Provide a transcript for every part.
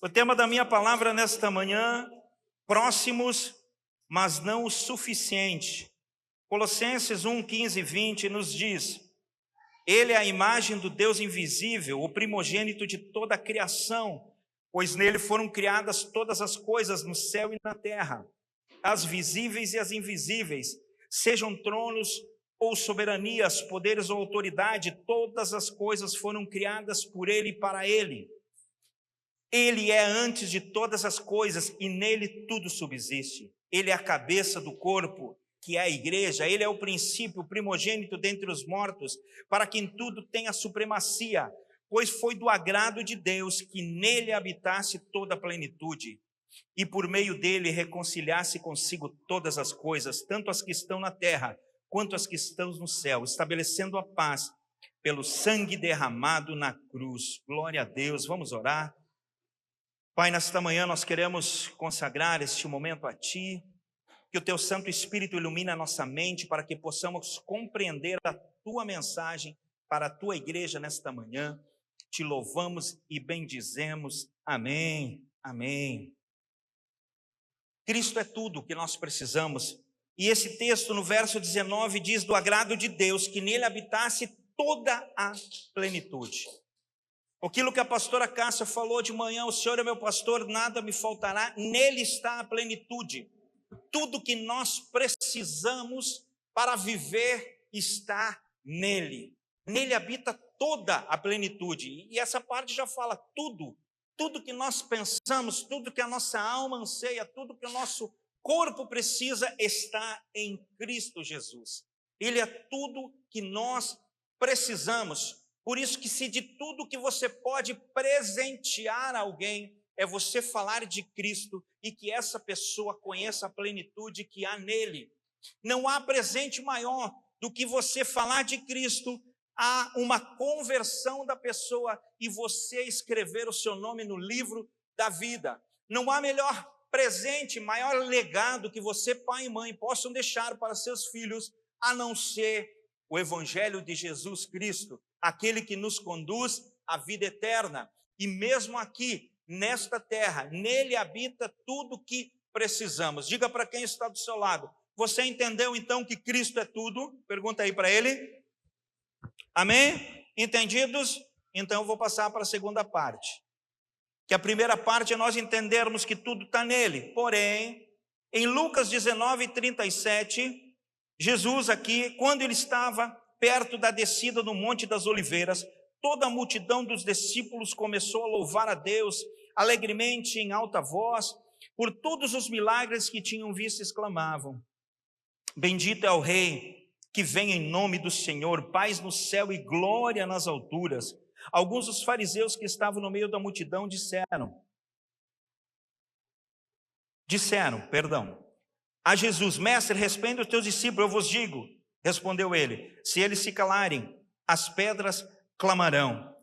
O tema da minha palavra nesta manhã, próximos, mas não o suficiente. Colossenses 1, 15 e 20 nos diz: Ele é a imagem do Deus invisível, o primogênito de toda a criação, pois nele foram criadas todas as coisas no céu e na terra, as visíveis e as invisíveis, sejam tronos ou soberanias, poderes ou autoridade, todas as coisas foram criadas por ele e para ele. Ele é antes de todas as coisas e nele tudo subsiste. Ele é a cabeça do corpo, que é a igreja. Ele é o princípio, o primogênito dentre os mortos, para que em tudo tenha supremacia, pois foi do agrado de Deus que nele habitasse toda a plenitude, e por meio dele reconciliasse consigo todas as coisas, tanto as que estão na terra, quanto as que estão no céu, estabelecendo a paz pelo sangue derramado na cruz. Glória a Deus. Vamos orar. Pai, nesta manhã nós queremos consagrar este momento a Ti, que o Teu Santo Espírito ilumine a nossa mente para que possamos compreender a Tua mensagem para a Tua igreja nesta manhã. Te louvamos e bendizemos. Amém, amém. Cristo é tudo o que nós precisamos. E esse texto no verso 19 diz do agrado de Deus, que nele habitasse toda a plenitude. Aquilo que a pastora Cássia falou de manhã: o Senhor é meu pastor, nada me faltará, nele está a plenitude. Tudo que nós precisamos para viver está nele. Nele habita toda a plenitude. E essa parte já fala tudo. Tudo que nós pensamos, tudo que a nossa alma anseia, tudo que o nosso corpo precisa está em Cristo Jesus. Ele é tudo que nós precisamos. Por isso que se de tudo que você pode presentear alguém, é você falar de Cristo e que essa pessoa conheça a plenitude que há nele. Não há presente maior do que você falar de Cristo, há uma conversão da pessoa e você escrever o seu nome no livro da vida. Não há melhor presente, maior legado que você, pai e mãe, possam deixar para seus filhos, a não ser o Evangelho de Jesus Cristo, aquele que nos conduz à vida eterna. E mesmo aqui, nesta terra, nele habita tudo o que precisamos. Diga para quem está do seu lado: você entendeu então que Cristo é tudo? Pergunta aí para ele. Amém? Entendidos? Então eu vou passar para a segunda parte. Que a primeira parte é nós entendermos que tudo está nele. Porém, em Lucas 19, 37, Jesus aqui, quando ele estava perto da descida do Monte das Oliveiras, toda a multidão dos discípulos começou a louvar a Deus alegremente em alta voz, por todos os milagres que tinham visto, exclamavam: Bendito é o Rei que vem em nome do Senhor, paz no céu e glória nas alturas. Alguns dos fariseus que estavam no meio da multidão disseram a Jesus: Mestre, responde os teus discípulos, eu vos digo. Respondeu ele: se eles se calarem, as pedras clamarão.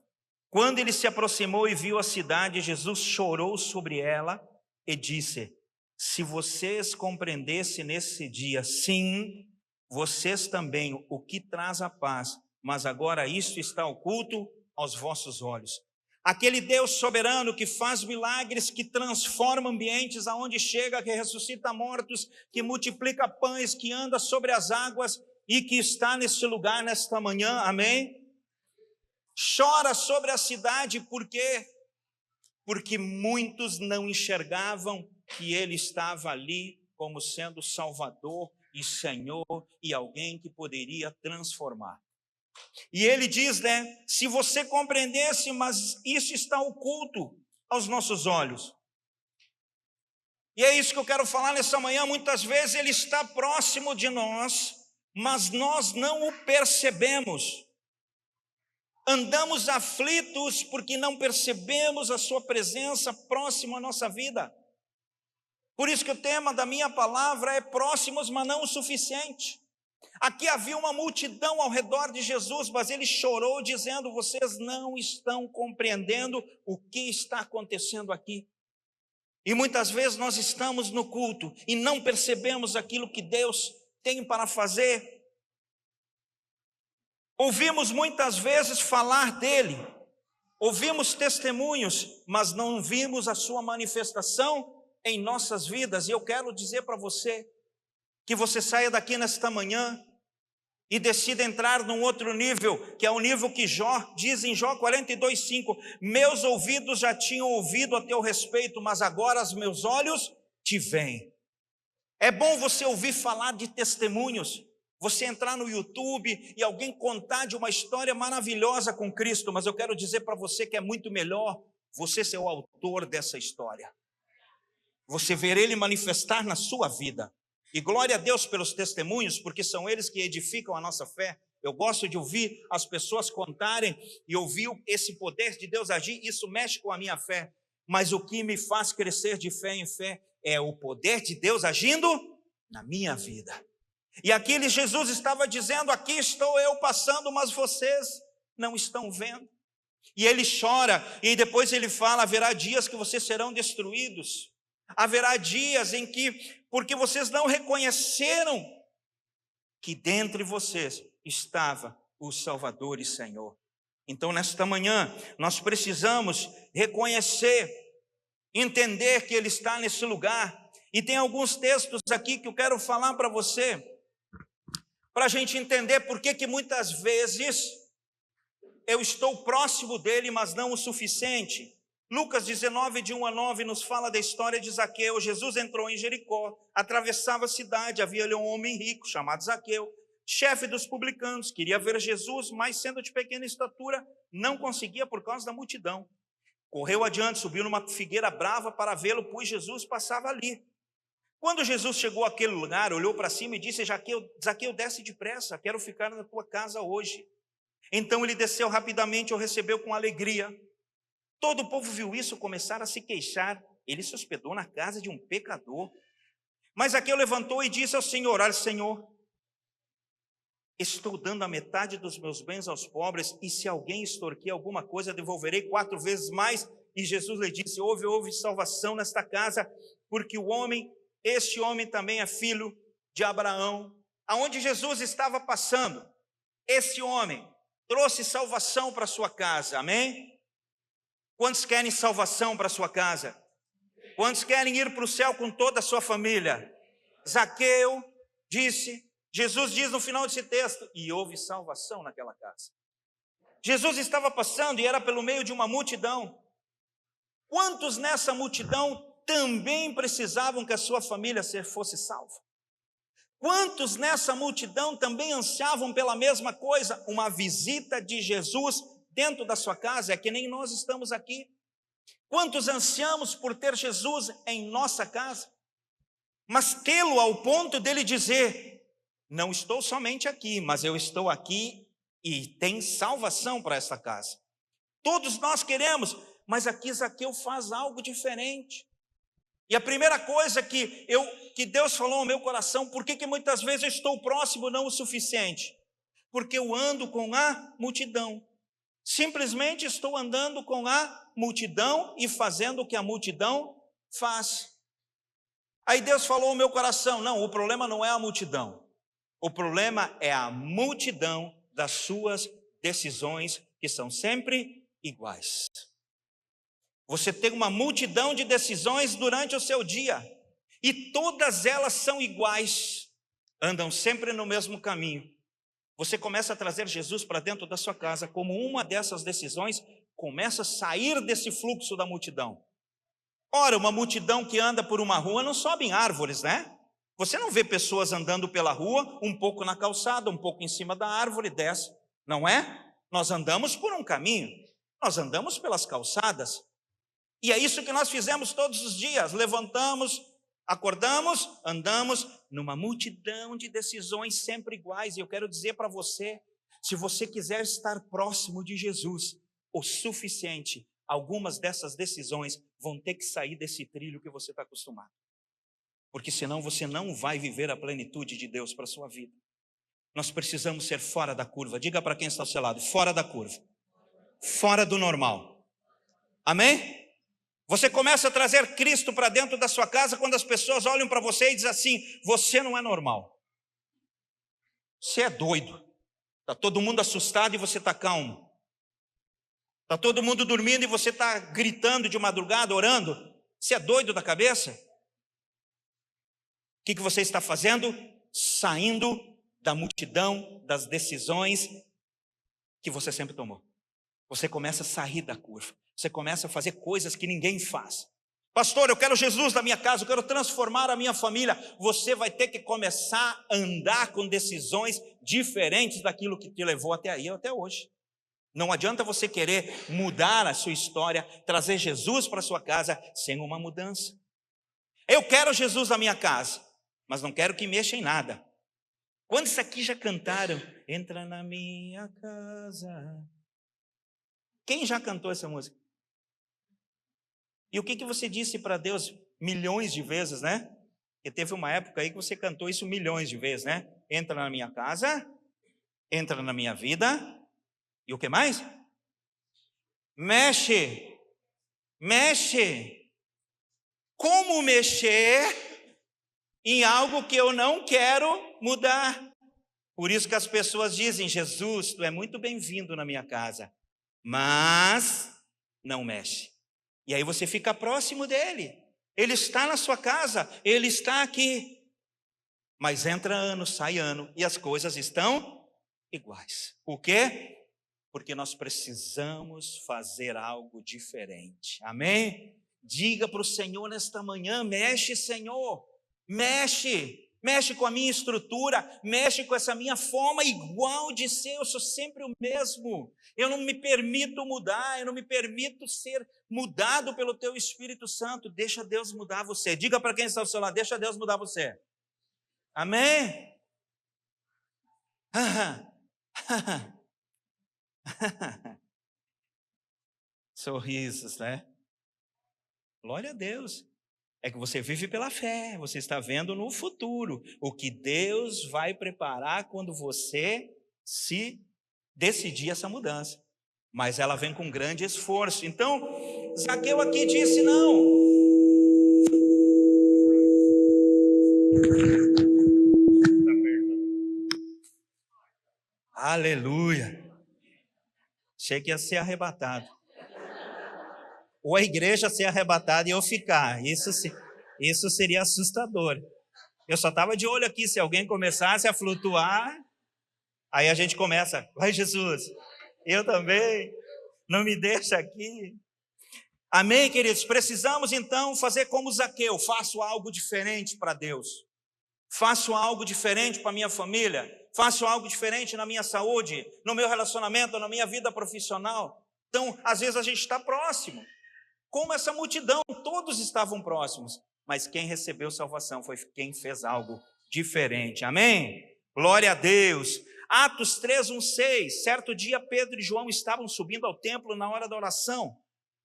Quando ele se aproximou e viu a cidade, Jesus chorou sobre ela e disse: se vocês compreendessem nesse dia, sim, vocês também, o que traz a paz, mas agora isto está oculto aos vossos olhos. Aquele Deus soberano que faz milagres, que transforma ambientes aonde chega, que ressuscita mortos, que multiplica pães, que anda sobre as águas e que está neste lugar nesta manhã, amém? Chora sobre a cidade, por quê? Porque muitos não enxergavam que ele estava ali como sendo Salvador e Senhor e alguém que poderia transformar. E ele diz, se você compreendesse, mas isso está oculto aos nossos olhos. E é isso que eu quero falar nessa manhã. Muitas vezes ele está próximo de nós, mas nós não o percebemos. Andamos aflitos porque não percebemos a sua presença próxima à nossa vida. Por isso que o tema da minha palavra é próximos, mas não o suficiente. Aqui havia uma multidão ao redor de Jesus, mas ele chorou dizendo: vocês não estão compreendendo o que está acontecendo aqui. E muitas vezes nós estamos no culto e não percebemos aquilo que Deus tem para fazer. Ouvimos muitas vezes falar dele, Ouvimos testemunhos, mas não vimos a sua manifestação em nossas vidas. E eu quero dizer para você, que você saia daqui nesta manhã e decida entrar num outro nível, que é o nível que Jó diz em Jó 42:5, meus ouvidos já tinham ouvido a teu respeito, mas agora os meus olhos te veem. É bom você ouvir falar de testemunhos, você entrar no YouTube e alguém contar de uma história maravilhosa com Cristo, mas eu quero dizer para você que é muito melhor você ser o autor dessa história, você ver Ele manifestar na sua vida. E glória a Deus pelos testemunhos, porque são eles que edificam a nossa fé. Eu gosto de ouvir as pessoas contarem e ouvir esse poder de Deus agir, isso mexe com a minha fé. Mas o que me faz crescer de fé em fé é o poder de Deus agindo na minha vida. E aqui Jesus estava dizendo, aqui estou eu passando, mas vocês não estão vendo. E ele chora, e depois ele fala, haverá dias que vocês serão destruídos. Haverá dias em que, porque vocês não reconheceram que dentre vocês estava o Salvador e Senhor. Então, nesta manhã, nós precisamos reconhecer, entender que Ele está nesse lugar. E tem alguns textos aqui que eu quero falar para você, para a gente entender por que muitas vezes eu estou próximo dEle, mas não o suficiente. Lucas 19, de 1-9, nos fala da história de Zaqueu. Jesus entrou em Jericó, atravessava a cidade, havia ali um homem rico, chamado Zaqueu, chefe dos publicanos, queria ver Jesus, mas sendo de pequena estatura, não conseguia por causa da multidão. Correu adiante, subiu numa figueira brava para vê-lo, pois Jesus passava ali. Quando Jesus chegou àquele lugar, olhou para cima e disse, Zaqueu, desce depressa, quero ficar na tua casa hoje. Então ele desceu rapidamente, o recebeu com alegria. Todo o povo viu isso, começaram a se queixar. Ele se hospedou na casa de um pecador. Mas Zaqueu levantou e disse ao Senhor, olha, Senhor, estou dando a metade dos meus bens aos pobres, e se alguém extorquir alguma coisa, devolverei 4 vezes mais. E Jesus lhe disse, houve salvação nesta casa, porque este homem também é filho de Abraão. Aonde Jesus estava passando, esse homem trouxe salvação para sua casa, amém? Quantos querem salvação para sua casa? Quantos querem ir para o céu com toda a sua família? Zaqueu disse, Jesus diz no final desse texto, e houve salvação naquela casa. Jesus estava passando e era pelo meio de uma multidão. Quantos nessa multidão também precisavam que a sua família fosse salva? Quantos nessa multidão também ansiavam pela mesma coisa? Uma visita de Jesus dentro da sua casa, é que nem nós estamos aqui. Quantos ansiamos por ter Jesus em nossa casa? Mas tê-lo ao ponto dele dizer, não estou somente aqui, mas eu estou aqui e tem salvação para esta casa. Todos nós queremos, mas aqui Zaqueu faz algo diferente. E a primeira coisa que Deus falou ao meu coração, por que muitas vezes eu estou próximo não o suficiente? Porque eu ando com a multidão. Simplesmente estou andando com a multidão e fazendo o que a multidão faz. Aí Deus falou ao meu coração, não, o problema não é a multidão. O problema é a multidão das suas decisões, que são sempre iguais. Você tem uma multidão de decisões durante o seu dia, e todas elas são iguais, andam sempre no mesmo caminho. Você começa a trazer Jesus para dentro da sua casa, como uma dessas decisões começa a sair desse fluxo da multidão. Ora, uma multidão que anda por uma rua não sobe em árvores, né? Você não vê pessoas andando pela rua, um pouco na calçada, um pouco em cima da árvore, desce, não é? Nós andamos por um caminho, nós andamos pelas calçadas. E é isso que nós fizemos todos os dias, levantamos, acordamos, andamos numa multidão de decisões sempre iguais. E eu quero dizer para você, se você quiser estar próximo de Jesus o suficiente, algumas dessas decisões vão ter que sair desse trilho que você está acostumado. Porque senão você não vai viver a plenitude de Deus para a sua vida. Nós precisamos ser fora da curva. Diga para quem está ao seu lado, fora da curva. Fora do normal. Amém? Você começa a trazer Cristo para dentro da sua casa quando as pessoas olham para você e dizem assim, você não é normal. Você é doido. Está todo mundo assustado e você está calmo. Está todo mundo dormindo e você está gritando de madrugada, orando? Você é doido da cabeça? O que você está fazendo? Saindo da multidão das decisões que você sempre tomou. Você começa a sair da curva. Você começa a fazer coisas que ninguém faz. Pastor, eu quero Jesus na minha casa, eu quero transformar a minha família. Você vai ter que começar a andar com decisões diferentes daquilo que te levou até aí, até hoje. Não adianta você querer mudar a sua história, trazer Jesus para a sua casa sem uma mudança. Eu quero Jesus na minha casa, mas não quero que mexa em nada. Quantos aqui já cantaram? Entra na minha casa. Quem já cantou essa música? E o que você disse para Deus milhões de vezes, né? Porque teve uma época aí que você cantou isso milhões de vezes, né? Entra na minha casa, entra na minha vida, e o que mais? Mexe, mexe. Como mexer em algo que eu não quero mudar? Por isso que as pessoas dizem, Jesus, tu é muito bem-vindo na minha casa, mas não mexe. E aí você fica próximo dele. Ele está na sua casa, ele está aqui. Mas entra ano, sai ano, e as coisas estão iguais. Por quê? Porque nós precisamos fazer algo diferente. Amém? Diga para o Senhor nesta manhã, mexe, Senhor, mexe. Mexe com a minha estrutura, mexe com essa minha forma igual de ser, eu sou sempre o mesmo. Eu não me permito mudar, eu não me permito ser mudado pelo teu Espírito Santo. Deixa Deus mudar você. Diga para quem está ao seu lado, deixa Deus mudar você. Amém? Sorrisos, né? Glória a Deus. É que você vive pela fé, você está vendo no futuro o que Deus vai preparar quando você se decidir essa mudança. Mas ela vem com grande esforço. Então, Zaqueu aqui disse não. Aleluia. Achei que ia ser arrebatado. Ou a igreja ser arrebatada e eu ficar. Isso seria assustador. Eu só estava de olho aqui, se alguém começasse a flutuar, aí a gente começa, vai Jesus, eu também, não me deixa aqui. Amém, queridos? Precisamos então fazer como Zaqueu, faço algo diferente para Deus. Faço algo diferente para minha família, faço algo diferente na minha saúde, no meu relacionamento, na minha vida profissional. Então, às vezes a gente está próximo. Como essa multidão, todos estavam próximos, mas quem recebeu salvação foi quem fez algo diferente, amém? Glória a Deus. Atos 3:1-6, certo dia Pedro e João estavam subindo ao templo na hora da oração,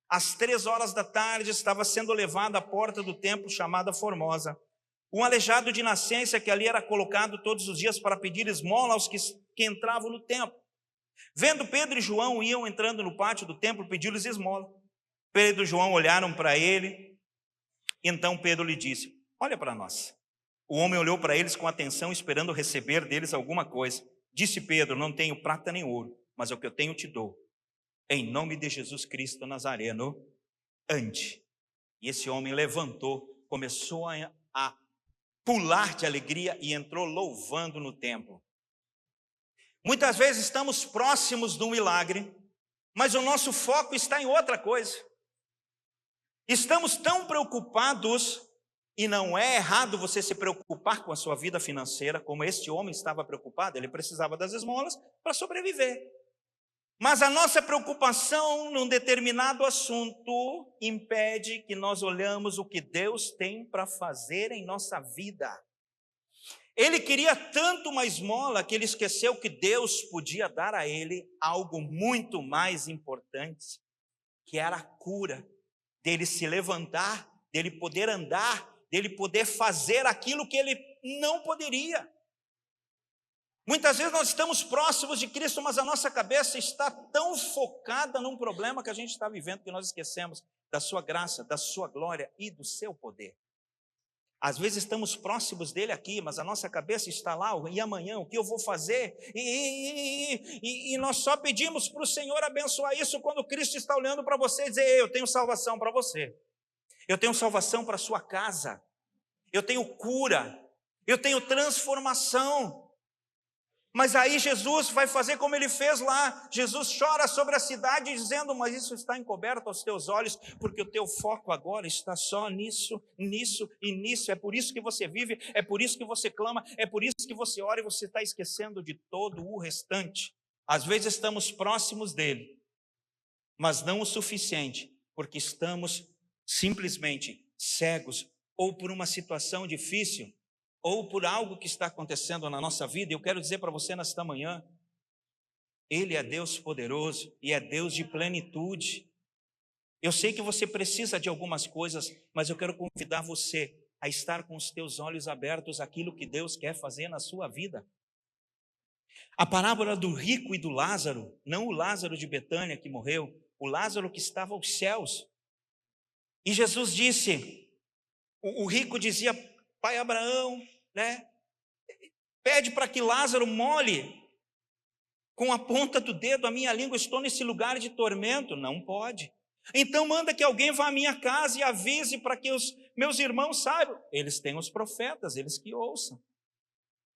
às 3 horas da tarde estava sendo levado à porta do templo chamada Formosa, um aleijado de nascença que ali era colocado todos os dias para pedir esmola aos que entravam no templo. Vendo Pedro e João iam entrando no pátio do templo, pediu-lhes esmola. Pedro e João olharam para ele, então Pedro lhe disse, olha para nós. O homem olhou para eles com atenção, esperando receber deles alguma coisa. Disse Pedro, não tenho prata nem ouro, mas o que eu tenho te dou. Em nome de Jesus Cristo Nazareno, ande. E esse homem levantou, começou a pular de alegria e entrou louvando no templo. Muitas vezes estamos próximos do milagre, mas o nosso foco está em outra coisa. Estamos tão preocupados, e não é errado você se preocupar com a sua vida financeira, como este homem estava preocupado, ele precisava das esmolas para sobreviver. Mas a nossa preocupação num determinado assunto impede que nós olhamos o que Deus tem para fazer em nossa vida. Ele queria tanto uma esmola que ele esqueceu que Deus podia dar a ele algo muito mais importante, que era a cura, dele se levantar, dele poder andar, dele poder fazer aquilo que ele não poderia. Muitas vezes nós estamos próximos de Cristo, mas a nossa cabeça está tão focada num problema que a gente está vivendo, que nós esquecemos da sua graça, da sua glória e do seu poder. Às vezes estamos próximos dele aqui, mas a nossa cabeça está lá, e amanhã, o que eu vou fazer? E nós só pedimos para o Senhor abençoar isso, quando Cristo está olhando para você e dizer: "Ei, eu tenho salvação para você, eu tenho salvação para a sua casa, eu tenho cura, eu tenho transformação." Mas aí Jesus vai fazer como ele fez lá. Jesus chora sobre a cidade dizendo: "Mas isso está encoberto aos teus olhos, porque o teu foco agora está só nisso, nisso e nisso. É por isso que você vive, é por isso que você clama, é por isso que você ora, e você está esquecendo de todo o restante." Às vezes estamos próximos dele, mas não o suficiente, porque estamos simplesmente cegos, ou por uma situação difícil, ou por algo que está acontecendo na nossa vida. Eu quero dizer para você nesta manhã: Ele é Deus poderoso e é Deus de plenitude. Eu sei que você precisa de algumas coisas, mas eu quero convidar você a estar com os teus olhos abertos àquilo que Deus quer fazer na sua vida. A parábola do rico e do Lázaro, não o Lázaro de Betânia que morreu, o Lázaro que estava aos céus. E Jesus disse, o rico dizia: "Pai Abraão, pede para que Lázaro molhe com a ponta do dedo a minha língua, estou nesse lugar de tormento." "Não pode." "Então manda que alguém vá à minha casa e avise para que os meus irmãos saibam." "Eles têm os profetas, eles que ouçam."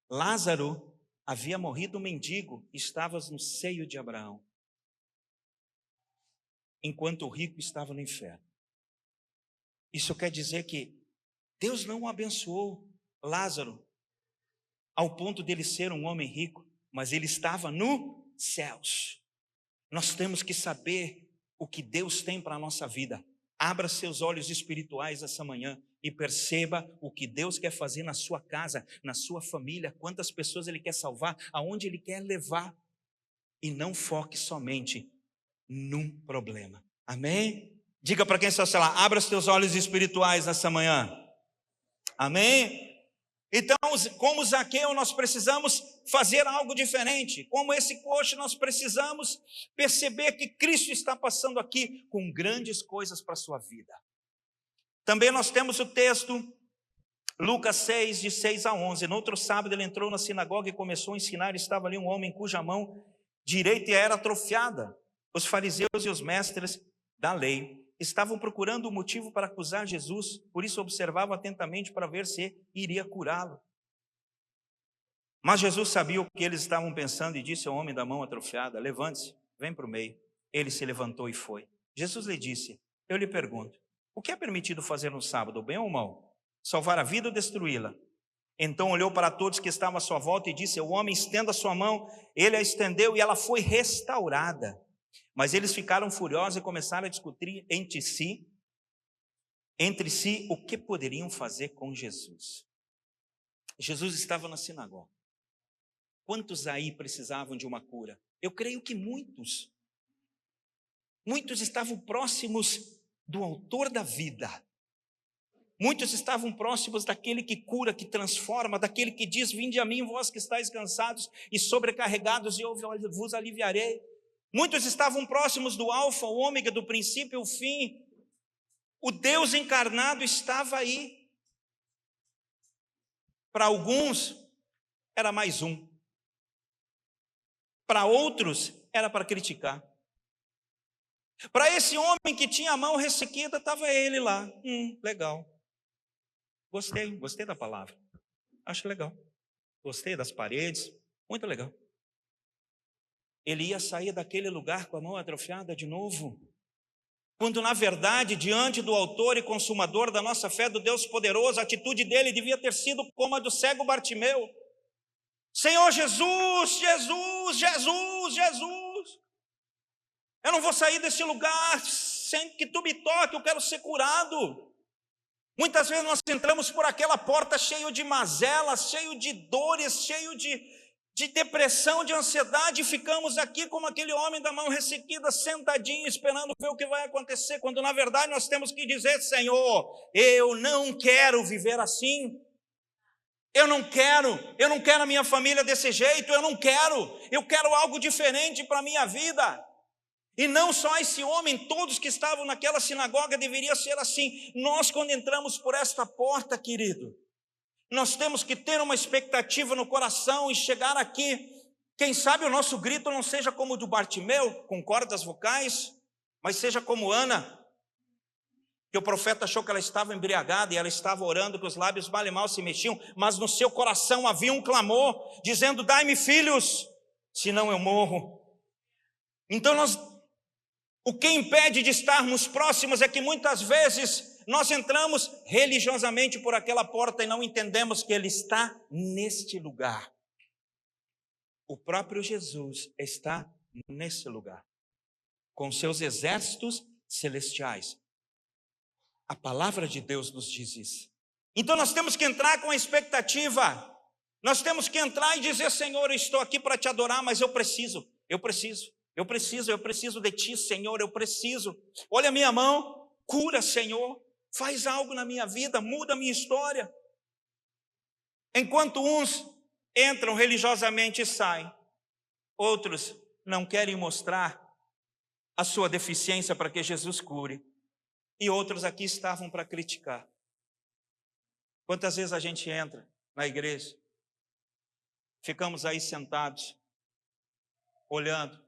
Lázaro havia morrido mendigo, estava no seio de Abraão, enquanto o rico estava no inferno. Isso quer dizer que Deus não abençoou Lázaro ao ponto dele ser um homem rico, mas ele estava nos céus. Nós temos que saber o que Deus tem para a nossa vida. Abra seus olhos espirituais essa manhã e perceba o que Deus quer fazer na sua casa, na sua família, quantas pessoas Ele quer salvar, aonde Ele quer levar. E não foque somente num problema. Amém? Diga para quem está ao seu lado: abra os teus olhos espirituais nessa manhã. Amém? Então, como Zaqueu, nós precisamos fazer algo diferente. Como esse coxo, nós precisamos perceber que Cristo está passando aqui com grandes coisas para a sua vida. Também nós temos o texto, Lucas 6, de 6 a 11. No outro sábado ele entrou na sinagoga e começou a ensinar. Estava ali um homem cuja mão direita era atrofiada. Os fariseus e os mestres da lei estavam procurando um motivo para acusar Jesus, por isso observavam atentamente para ver se iria curá-lo. Mas Jesus sabia o que eles estavam pensando e disse ao homem da mão atrofiada: "Levante-se, vem para o meio." Ele se levantou e foi. Jesus lhe disse: "Eu lhe pergunto, o que é permitido fazer no sábado, o bem ou o mal? Salvar a vida ou destruí-la?" Então olhou para todos que estavam à sua volta e disse: "O homem, estenda a sua mão." Ele a estendeu e ela foi restaurada. Mas eles ficaram furiosos e começaram a discutir entre si o que poderiam fazer com Jesus. Jesus estava na sinagoga. Quantos aí precisavam de uma cura? Eu creio que muitos. Muitos estavam próximos do autor da vida. Muitos estavam próximos daquele que cura, que transforma, daquele que diz: "Vinde a mim, vós que estáis cansados e sobrecarregados, e eu vos aliviarei." Muitos estavam próximos do alfa, o ômega, do princípio e o fim. O Deus encarnado estava aí. Para alguns, era mais um. Para outros, era para criticar. Para esse homem que tinha a mão ressequida, estava ele lá. Legal. Gostei da palavra. Acho legal. Gostei das paredes, muito legal. Ele ia sair daquele lugar com a mão atrofiada de novo, quando na verdade, diante do autor e consumador da nossa fé, do Deus poderoso, a atitude dele devia ter sido como a do cego Bartimeu: "Senhor Jesus, Jesus, Jesus, Jesus, eu não vou sair desse lugar sem que tu me toque, eu quero ser curado." Muitas vezes nós entramos por aquela porta cheio de mazelas, cheio de dores, cheio de depressão, de ansiedade, e ficamos aqui como aquele homem da mão ressequida, sentadinho, esperando ver o que vai acontecer, quando na verdade nós temos que dizer: "Senhor, eu não quero viver assim. Eu não quero a minha família desse jeito, eu quero algo diferente para a minha vida." E não só esse homem, todos que estavam naquela sinagoga deveria ser assim. Nós, quando entramos por esta porta, querido, nós temos que ter uma expectativa no coração e chegar aqui. Quem sabe o nosso grito não seja como o do Bartimeu, com cordas vocais, mas seja como Ana, que o profeta achou que ela estava embriagada e ela estava orando, que os lábios mal e mal se mexiam, mas no seu coração havia um clamor, dizendo: dai-me filhos, senão eu morro. Então o que impede de estarmos próximos é que muitas vezes nós entramos religiosamente por aquela porta e não entendemos que Ele está neste lugar. O próprio Jesus está nesse lugar, com seus exércitos celestiais. A palavra de Deus nos diz isso. Então nós temos que entrar com a expectativa. Nós temos que entrar e dizer: Senhor, eu estou aqui para te adorar, mas eu preciso de ti, Senhor, eu preciso. Olha a minha mão, cura, Senhor, faz algo na minha vida, muda a minha história. Enquanto uns entram religiosamente e saem, outros não querem mostrar a sua deficiência para que Jesus cure, e outros aqui estavam para criticar. Quantas vezes a gente entra na igreja, ficamos aí sentados, olhando: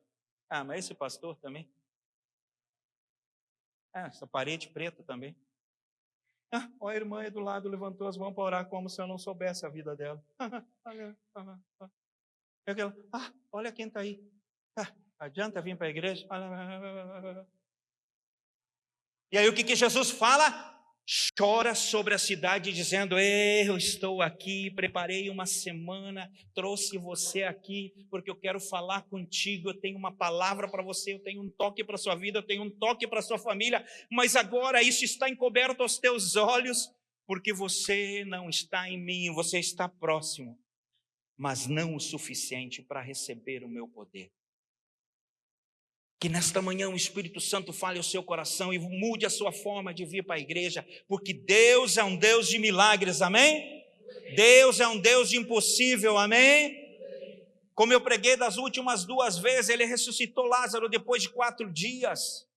ah, mas esse pastor também? Essa parede preta também. Ah, olha, a irmã aí do lado levantou as mãos para orar como se eu não soubesse a vida dela. Olha quem está aí. Adianta vir para a igreja? E aí o que Jesus fala? Chora sobre a cidade dizendo: eu estou aqui, preparei uma semana, trouxe você aqui porque eu quero falar contigo, eu tenho uma palavra para você, eu tenho um toque para a sua vida, eu tenho um toque para a sua família, mas agora isso está encoberto aos teus olhos, porque você não está em mim, você está próximo, mas não o suficiente para receber o meu poder. Que nesta manhã o Espírito Santo fale ao seu coração e mude a sua forma de vir para a igreja, porque Deus é um Deus de milagres, amém? Deus é um Deus de impossível, amém? Como eu preguei das últimas 2 vezes, Ele ressuscitou Lázaro depois de 4 dias.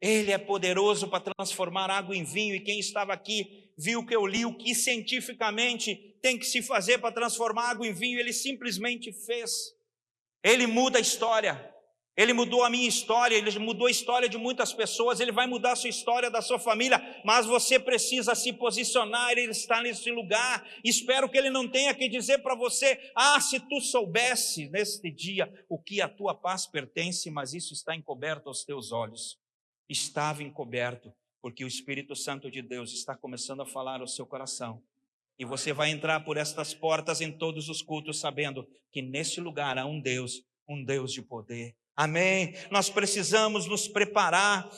Ele é poderoso para transformar água em vinho, e quem estava aqui viu o que eu li, o que cientificamente tem que se fazer para transformar água em vinho, Ele simplesmente fez. Ele muda a história. Ele mudou a minha história, Ele mudou a história de muitas pessoas, Ele vai mudar a sua história, da sua família, mas você precisa se posicionar. Ele está nesse lugar. Espero que Ele não tenha que dizer para você: se tu soubesse neste dia o que a tua paz pertence, mas isso está encoberto aos teus olhos. Estava encoberto, porque o Espírito Santo de Deus está começando a falar ao seu coração. E você vai entrar por estas portas em todos os cultos, sabendo que neste lugar há um Deus de poder. Amém? Nós precisamos nos preparar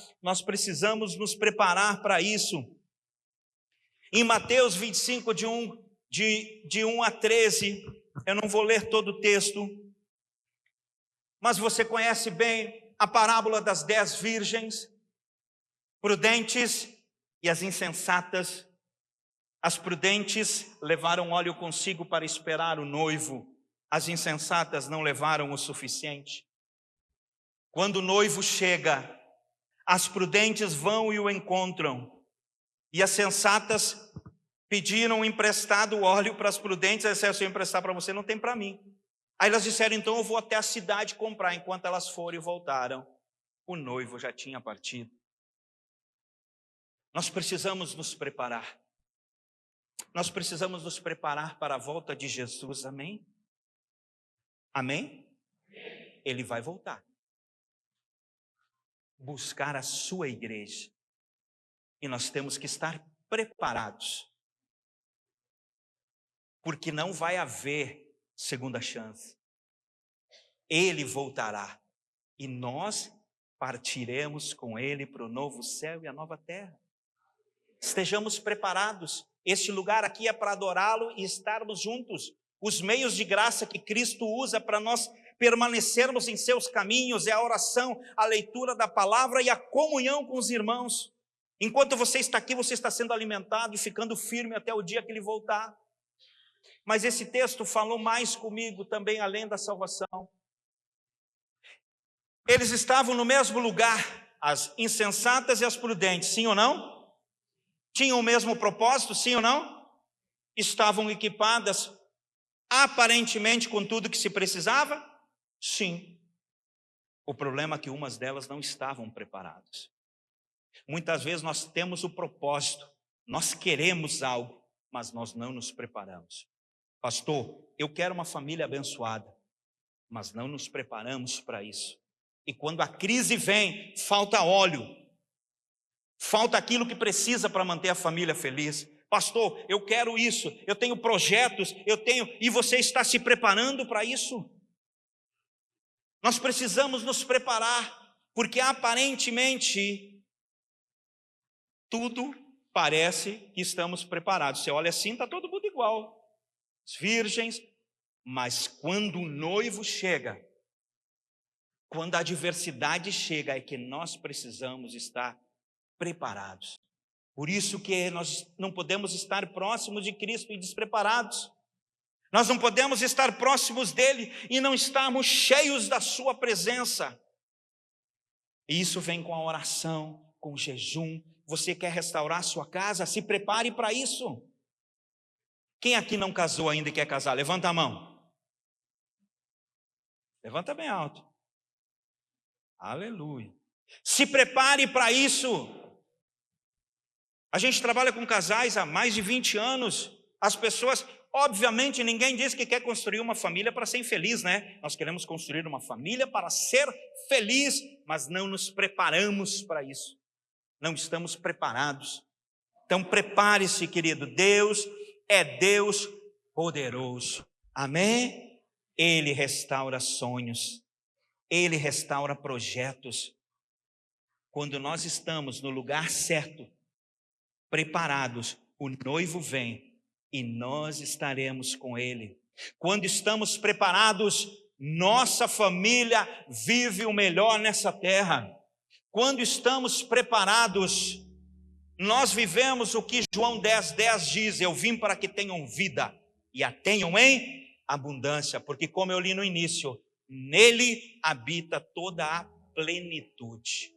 para isso. Em Mateus 25, de 1 a 13, eu não vou ler todo o texto, mas você conhece bem a parábola das 10 virgens, prudentes e as insensatas. As prudentes levaram óleo consigo para esperar o noivo, as insensatas não levaram o suficiente. Quando o noivo chega, as prudentes vão e o encontram, e as sensatas pediram emprestado óleo para as prudentes. Elas disseram: se eu emprestar para você, não tem para mim. Aí elas disseram: então eu vou até a cidade comprar. Enquanto elas foram e voltaram, o noivo já tinha partido. Nós precisamos nos preparar. Nós precisamos nos preparar para a volta de Jesus, amém? Amém? Ele vai voltar. Buscar a sua igreja. E nós temos que estar preparados. Porque não vai haver segunda chance. Ele voltará. E nós partiremos com Ele para o novo céu e a nova terra. Estejamos preparados. Este lugar aqui é para adorá-lo e estarmos juntos. Os meios de graça que Cristo usa para nós permanecermos em seus caminhos é a oração, a leitura da palavra e a comunhão com os irmãos. Enquanto você está aqui, você está sendo alimentado e ficando firme até o dia que Ele voltar. Mas esse texto falou mais comigo também, além da salvação. Eles estavam no mesmo lugar, as insensatas e as prudentes, sim ou não? Tinham o mesmo propósito, sim ou não? Estavam equipadas aparentemente com tudo que se precisava? Sim. O problema é que umas delas não estavam preparadas. Muitas vezes nós temos o propósito, nós queremos algo, mas nós não nos preparamos. Pastor, eu quero uma família abençoada, mas não nos preparamos para isso. E quando a crise vem, falta óleo, falta aquilo que precisa para manter a família feliz. Pastor, eu quero isso, eu tenho projetos, e você está se preparando para isso? Nós precisamos nos preparar, porque aparentemente tudo parece que estamos preparados. Você olha assim, está todo mundo igual, as virgens, mas quando o noivo chega, quando a adversidade chega, é que nós precisamos estar preparados. Por isso que nós não podemos estar próximos de Cristo e despreparados. Nós não podemos estar próximos dele e não estarmos cheios da sua presença. E isso vem com a oração, com o jejum. Você quer restaurar a sua casa? Se prepare para isso. Quem aqui não casou ainda e quer casar? Levanta a mão. Levanta bem alto. Aleluia. Se prepare para isso. A gente trabalha com casais há mais de 20 anos. As pessoas, obviamente, ninguém diz que quer construir uma família para ser infeliz, né? Nós queremos construir uma família para ser feliz, mas não nos preparamos para isso. Não estamos preparados. Então prepare-se, querido. Deus é Deus poderoso. Amém? Ele restaura sonhos. Ele restaura projetos. Quando nós estamos no lugar certo, preparados, o noivo vem e nós estaremos com ele. Quando estamos preparados, nossa família vive o melhor nessa terra. Quando estamos preparados, nós vivemos o que João 10:10 diz: eu vim para que tenham vida e a tenham em abundância, porque como eu li no início, nele habita toda a plenitude.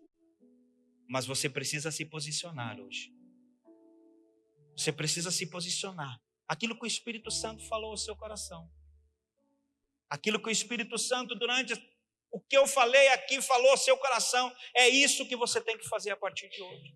Mas você precisa se posicionar hoje. Você precisa se posicionar. Aquilo que o Espírito Santo falou ao seu coração. Aquilo que o Espírito Santo, durante o que eu falei aqui, falou ao seu coração. É isso que você tem que fazer a partir de hoje.